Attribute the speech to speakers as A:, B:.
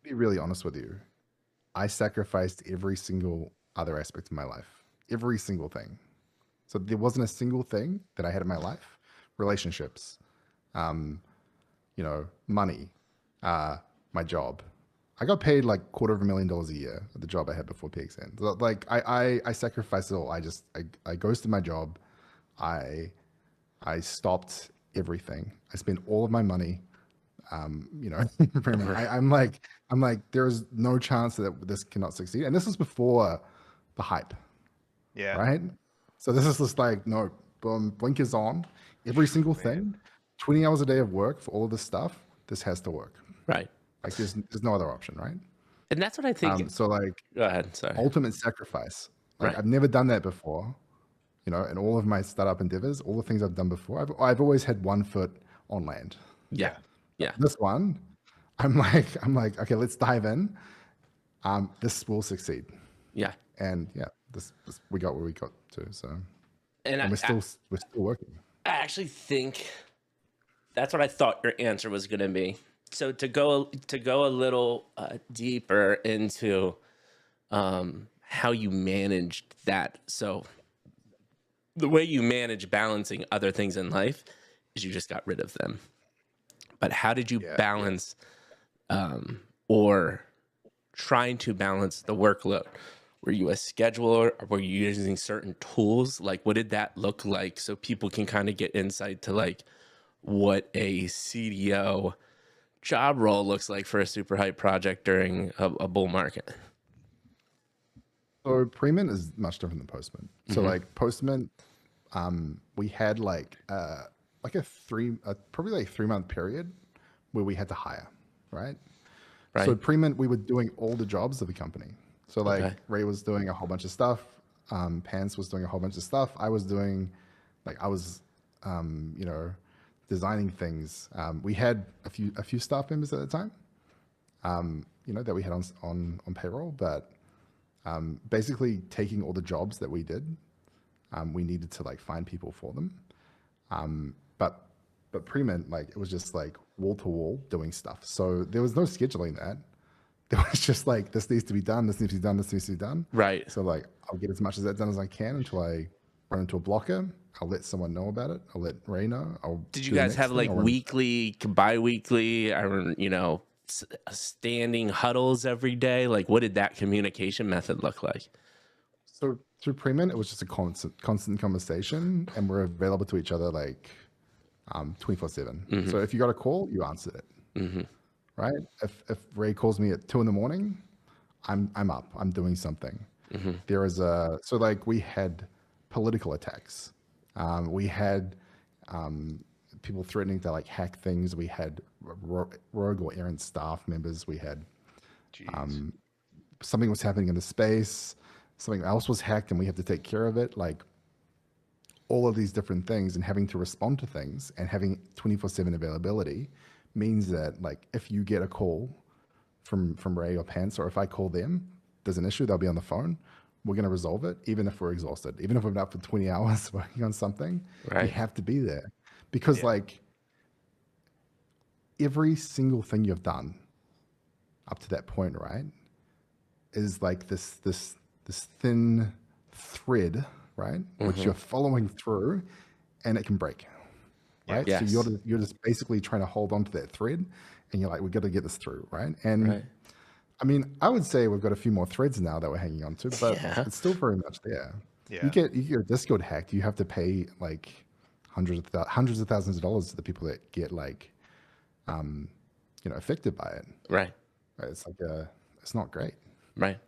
A: be really honest with you. I sacrificed every single other aspect of my life, every single thing. So there wasn't a single thing that I had in my life, relationships, um, money, my job. I got paid like $250,000 a year at the job I had before PXN. So, like I sacrificed it all. I ghosted my job. I stopped everything. I spent all of my money. Pretty much. I'm like, there's no chance that this cannot succeed. And this was before the hype,
B: Yeah.
A: right? So this is just like, no, boom, blinkers on. Every single thing, 20 hours a day of work for all of this stuff. This has to work.
C: Right.
A: Like there's no other option, right?
C: And that's what I think.
A: So like,
C: Go ahead. Sorry.
A: ultimate sacrifice. Like
C: Right.
A: I've never done that before. In all of my startup endeavors, all the things I've done before, I've always had one foot on land.
C: Yeah. Yeah.
A: This one, I'm like, okay, let's dive in. This will succeed.
C: Yeah.
A: And yeah, this we got where we got to. So,
C: And
A: we're still working.
C: I actually think that's what I thought your answer was going to be. So to go a little deeper into how you managed that. So the way you manage balancing other things in life is you just got rid of them. But how did you balance or trying to balance the workload? Were you a scheduler, or were you using certain tools? Like, what did that look like so people can kind of get insight to like what a CDO job role looks like for a super hype project during a bull market?
A: So pre-mint is much different than post-mint. So like post-mint, we had like a 3-month period where we had to hire, right? So pre-mint, we were doing all the jobs of the company. So like Ray was doing a whole bunch of stuff. Pants was doing a whole bunch of stuff. I was doing, designing things. We had a few staff members at the time, that we had on payroll, but basically taking all the jobs that we did, we needed to like find people for them. But pre-mint, like it was just like wall to wall doing stuff. So there was no scheduling that. There was just like, this needs to be done, this needs to be done, this needs to be done.
C: Right.
A: So like, I'll get as much of that done as I can until I run into a blocker. I'll let someone know about it. I'll let Ray know.
C: Did you guys have like weekly, bi-weekly, standing huddles every day? Like what did that communication method look like?
A: So through pre-mint, it was just a constant conversation, and we're available to each other like 24/7. So if you got a call, you answered it. Right? If Ray calls me at 2 a.m, I'm up. I'm doing something. There is so like we had political attacks. We had people threatening to like hack things. We had rogue or errant staff members. We had something was happening in the space. Something else was hacked, and we have to take care of it. Like all of these different things, and having to respond to things, and having 24/7 availability means that like if you get a call from Ray or Pants, or if I call them, there's an issue, they'll be on the phone. We're going to resolve it, even if we're exhausted, even if we've been up for 20 hours working on something. We have to be there because like every single thing you've done up to that point, right, is like this thin thread, right, which you're following through, and it can break. Right.
C: Yes.
A: So you're just basically trying to hold on to that thread, and you're like, we got to get this through. Right. And I mean, I would say we've got a few more threads now that we're hanging on to, but it's still very much there. Yeah. You get a Discord hacked, you have to pay like hundreds of thousands of dollars to the people that get like, affected by it.
C: Right.
A: It's like, it's not great.
C: Right.